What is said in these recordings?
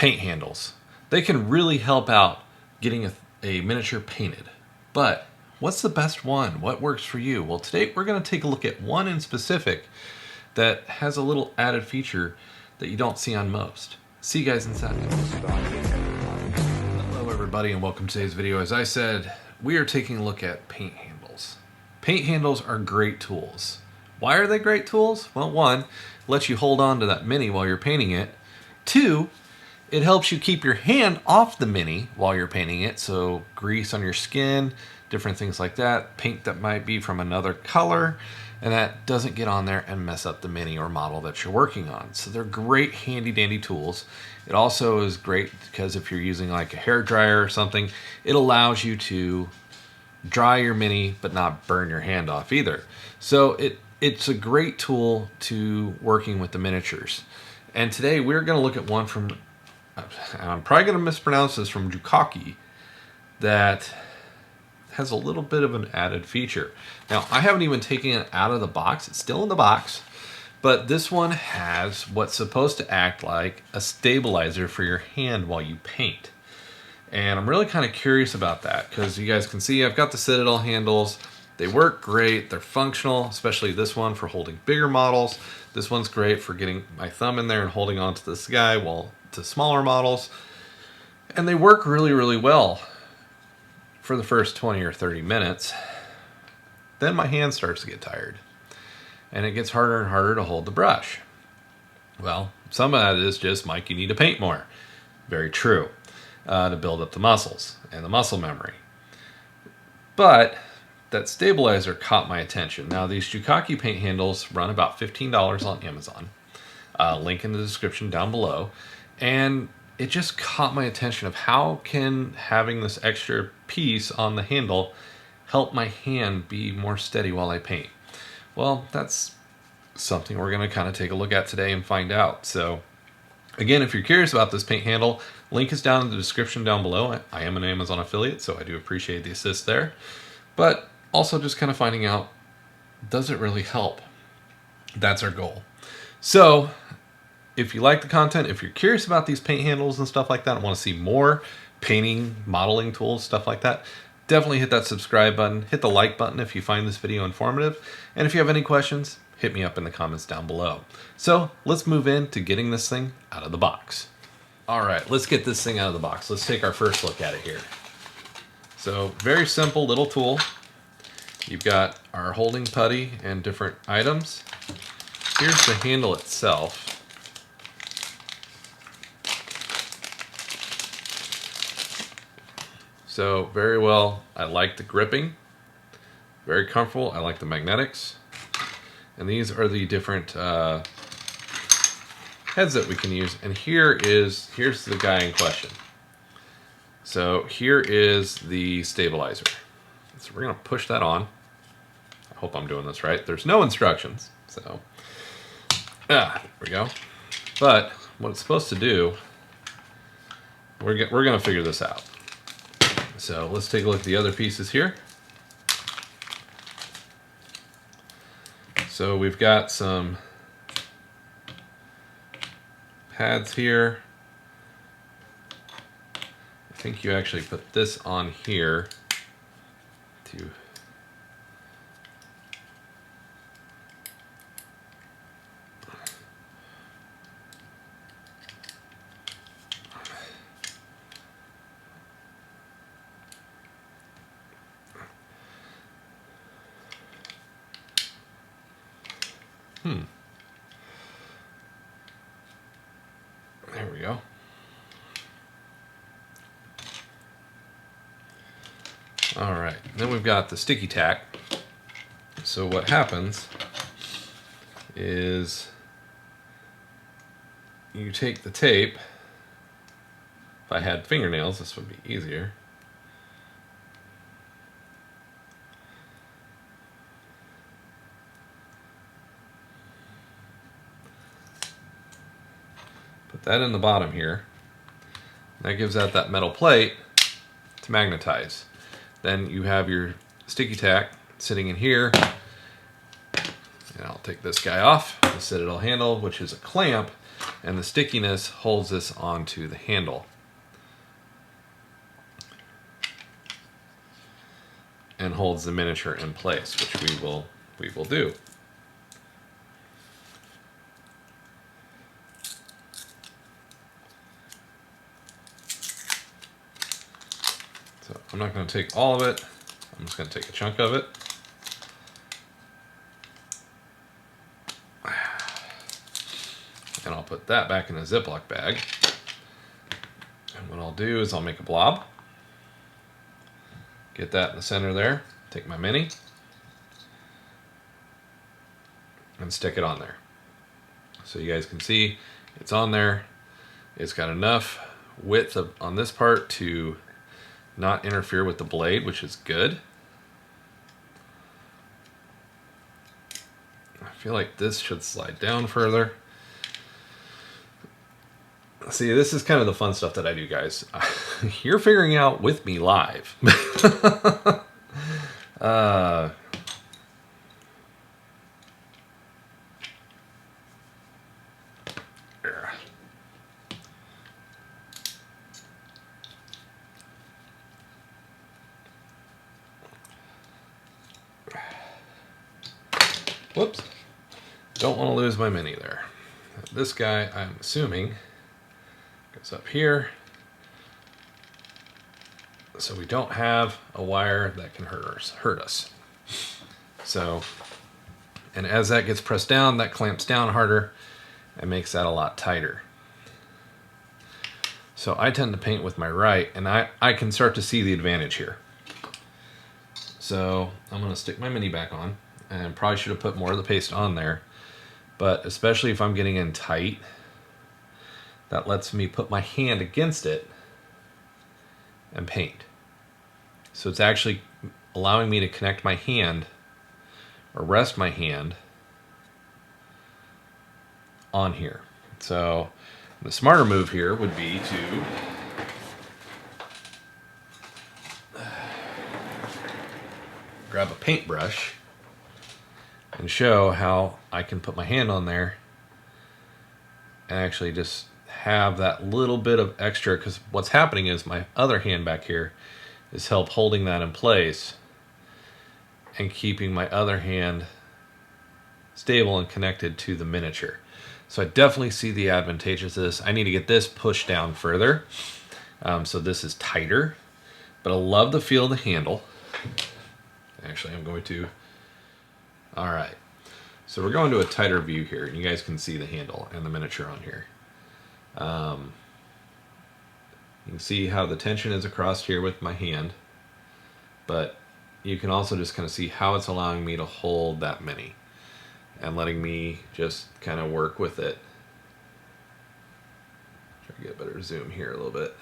paint handles. They can really help out getting a miniature painted. But what's the best one? What works for you? Well, today we're going to take a look at one in specific that has a little added feature that you don't see on most. See you guys inside. Hello everybody and welcome to today's video. As I said, we are taking a look at paint handles. Paint handles are great tools. Why are they great tools? Well, one, lets you hold on to that mini while you're painting it. Two, it helps you keep your hand off the mini while you're painting it. So grease on your skin, different things like that, paint that might be from another color, and that doesn't get on there and mess up the mini or model that you're working on. So they're great handy dandy tools. It also is great because if you're using like a hair dryer or something, it allows you to dry your mini but not burn your hand off either. So it's a great tool to working with the miniatures. And today we're going to look at one from, I'm probably going to mispronounce this, from Jucoci, that has a little bit of an added feature. Now, I haven't even taken it out of the box. It's still in the box. But this one has what's supposed to act like a stabilizer for your hand while you paint. And I'm really kind of curious about that because you guys can see I've got the Citadel handles. They work great. They're functional, especially this one for holding bigger models. This one's great for getting my thumb in there and holding onto this guy while to smaller models. And they work really, really well for the first 20 or 30 minutes. Then my hand starts to get tired and it gets harder and harder to hold the brush. Well, some of that is just, Mike, you need to paint more. Very true, to build up the muscles and the muscle memory. But that stabilizer caught my attention. Now, these Jucoci paint handles run about $15 on Amazon. Link in the description down below. And it just caught my attention of how can having this extra piece on the handle help my hand be more steady while I paint. Well, that's something we're going to kind of take a look at today and find out. So again, if you're curious about this paint handle, link is down in the description down below. I am an Amazon affiliate, so I do appreciate the assist there. But also just kind of finding out, does it really help? That's our goal. So if you like the content, if you're curious about these paint handles and stuff like that, and want to see more painting, modeling tools, stuff like that, definitely hit that subscribe button, hit the like button if you find this video informative, and if you have any questions, hit me up in the comments down below. So let's move into getting this thing out of the box. All right, let's get this thing out of the box. Let's take our first look at it here. So very simple little tool. You've got our holding putty and different items. Here's the handle itself. So very well, I like the gripping, very comfortable. I like the magnetics. And these are the different heads that we can use. And here's the guy in question. So here is the stabilizer. So we're gonna push that on. I hope I'm doing this right. There's no instructions, so there we go. But what it's supposed to do, we're gonna figure this out. So let's take a look at the other pieces here. So we've got some pads here. I think you actually put this on here to there we go. All right, then we've got the sticky tack. So what happens is you take the tape. If I had fingernails, this would be easier. Put that in the bottom here. That gives out that metal plate to magnetize. Then you have your sticky tack sitting in here. And I'll take this guy off, the Citadel handle, which is a clamp. and the stickiness holds this onto the handle. And holds the miniature in place, which we will do. So I'm not going to take all of it. I'm just going to take a chunk of it. And I'll put that back in a Ziploc bag. And what I'll do is I'll make a blob. Get that in the center there. Take my mini. And stick it on there. So you guys can see it's on there. It's got enough width on this part to not interfere with the blade, which is good. I feel like this should slide down further. See, this is kind of the fun stuff that I do, guys. You're figuring out with me live. Whoops. Don't want to lose my mini there. This guy, I'm assuming, goes up here. So we don't have a wire that can hurt us. So, and as that gets pressed down, that clamps down harder and makes that a lot tighter. So I tend to paint with my right, and I can start to see the advantage here. So I'm going to stick my mini back on, and probably should have put more of the paste on there. But especially if I'm getting in tight, that lets me put my hand against it and paint. So it's actually allowing me to connect my hand or rest my hand on here. So the smarter move here would be to grab a paintbrush and show how I can put my hand on there and actually just have that little bit of extra, because what's happening is my other hand back here is help holding that in place and keeping my other hand stable and connected to the miniature. So I definitely see the advantages of this. I need to get this pushed down further. So this is tighter, but I love the feel of the handle. Actually, I'm going to, all right. So we're going to a tighter view here, and you guys can see the handle and the miniature on here. You can see how the tension is across here with my hand, but you can also just kind of see how it's allowing me to hold that mini and letting me just kind of work with it. Try to get a better zoom here a little bit.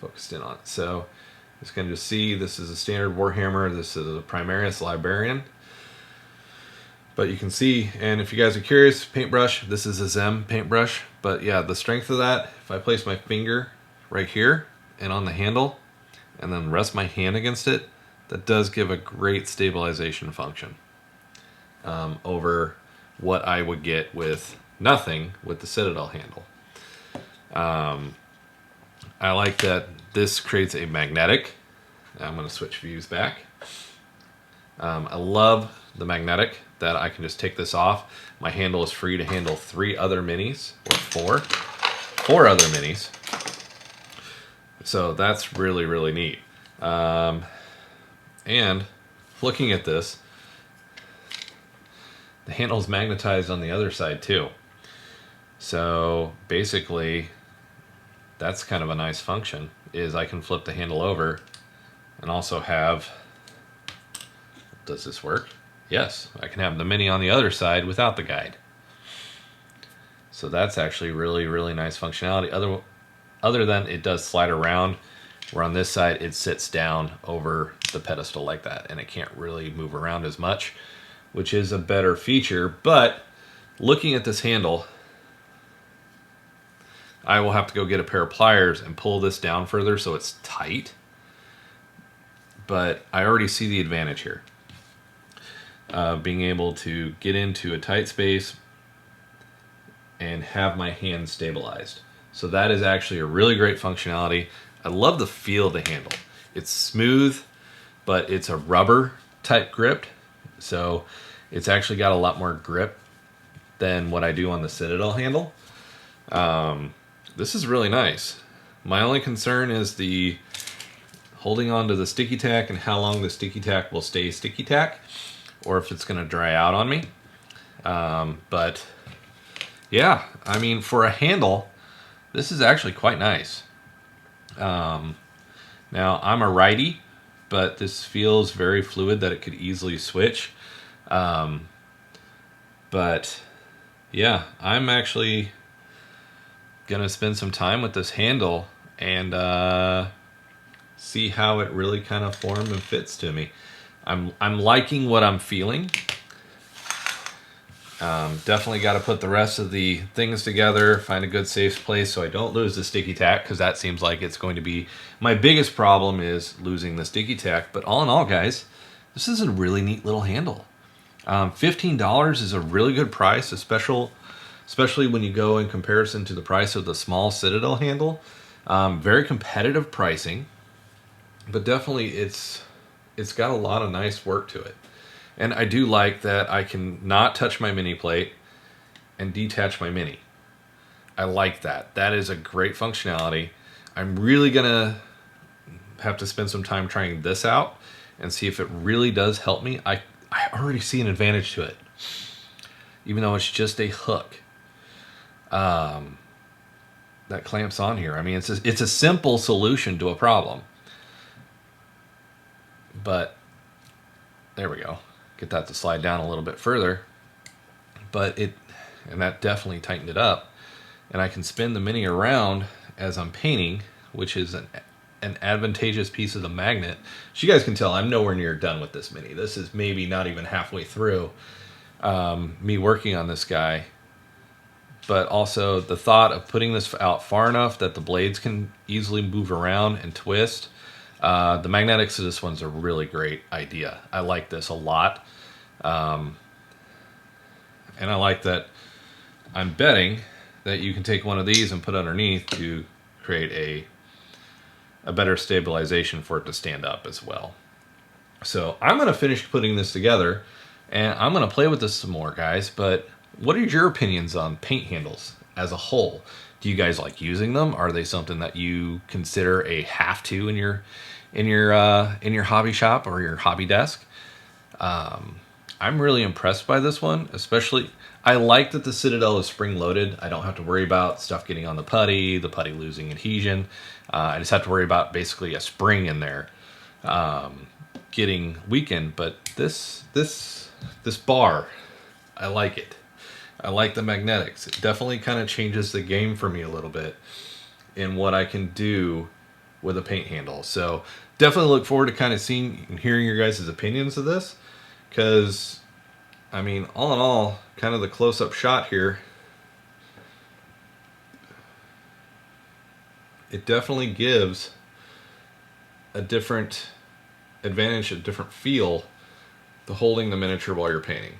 Focused in on it. So just going to see, this is a standard Warhammer. This is a Primaris Librarian. But you can see, and if you guys are curious, paintbrush, this is a Zem paintbrush. But yeah, the strength of that, if I place my finger right here and on the handle and then rest my hand against it, that does give a great stabilization function over what I would get with nothing with the Citadel handle. I like that this creates a magnetic. I'm going to switch views back. I love the magnetic that I can just take this off. My handle is free to handle 3 other minis, or 4 other minis. So that's really, really neat. And looking at this, the handle is magnetized on the other side too. So basically, that's kind of a nice function, is I can flip the handle over and also have, does this work? Yes, I can have the mini on the other side without the guide. So that's actually really, really nice functionality. Other than it does slide around, where on this side it sits down over the pedestal like that, and it can't really move around as much, which is a better feature. But looking at this handle, I will have to go get a pair of pliers and pull this down further so it's tight. But I already see the advantage here. Being able to get into a tight space and have my hand stabilized. So that is actually a really great functionality. I love the feel of the handle. It's smooth, but it's a rubber type grip. So it's actually got a lot more grip than what I do on the Citadel handle. This is really nice. My only concern is the holding on to the sticky tack and how long the sticky tack will stay sticky tack, or if it's going to dry out on me. But yeah, I mean, for a handle, this is actually quite nice. Now, I'm a righty, but this feels very fluid that it could easily switch. But yeah, I'm actually going to spend some time with this handle and see how it really kind of forms and fits to me. I'm liking what I'm feeling. Definitely got to put the rest of the things together, find a good safe place so I don't lose the sticky tack, because that seems like it's going to be my biggest problem, is losing the sticky tack. But all in all, guys, this is a really neat little handle. $15 is a really good price, especially when you go in comparison to the price of the small Citadel handle. Very competitive pricing, but definitely it's got a lot of nice work to it. And I do like that I can not touch my mini plate and detach my mini. I like that. That is a great functionality. I'm really gonna have to spend some time trying this out and see if it really does help me. I already see an advantage to it, even though it's just a hook that clamps on here. I mean, it's a simple solution to a problem, but there we go. Get that to slide down a little bit further, and that definitely tightened it up. And I can spin the mini around as I'm painting, which is an advantageous piece of the magnet. So you guys can tell I'm nowhere near done with this mini. This is maybe not even halfway through me working on this guy. But also the thought of putting this out far enough that the blades can easily move around and twist. The magnetics of this one's a really great idea. I like this a lot. And I like that I'm betting that you can take one of these and put underneath to create a better stabilization for it to stand up as well. So I'm going to finish putting this together, and I'm going to play with this some more, guys. But what are your opinions on paint handles as a whole? Do you guys like using them? Are they something that you consider a have to in your hobby shop or your hobby desk? I'm really impressed by this one, especially. I like that the Citadel is spring loaded. I don't have to worry about stuff getting on the putty losing adhesion. I just have to worry about basically a spring in there getting weakened. But this bar, I like it. I like the magnetics. It definitely kind of changes the game for me a little bit in what I can do with a paint handle. So definitely look forward to kind of seeing and hearing your guys' opinions of this, because I mean, all in all, kind of the close-up shot here, it definitely gives a different advantage, a different feel to holding the miniature while you're painting.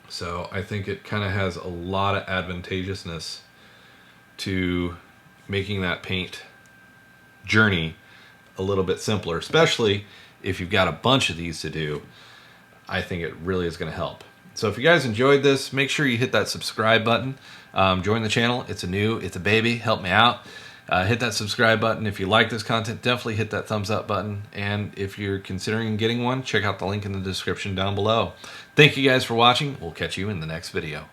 So I think it kind of has a lot of advantageousness to making that paint journey a little bit simpler, especially if you've got a bunch of these to do. I think it really is going to help. So if you guys enjoyed this, make sure you hit that subscribe button. Join the channel. It's a baby. Help me out. Hit that subscribe button. If you like this content, definitely hit that thumbs up button. And if you're considering getting one, check out the link in the description down below. Thank you guys for watching. We'll catch you in the next video.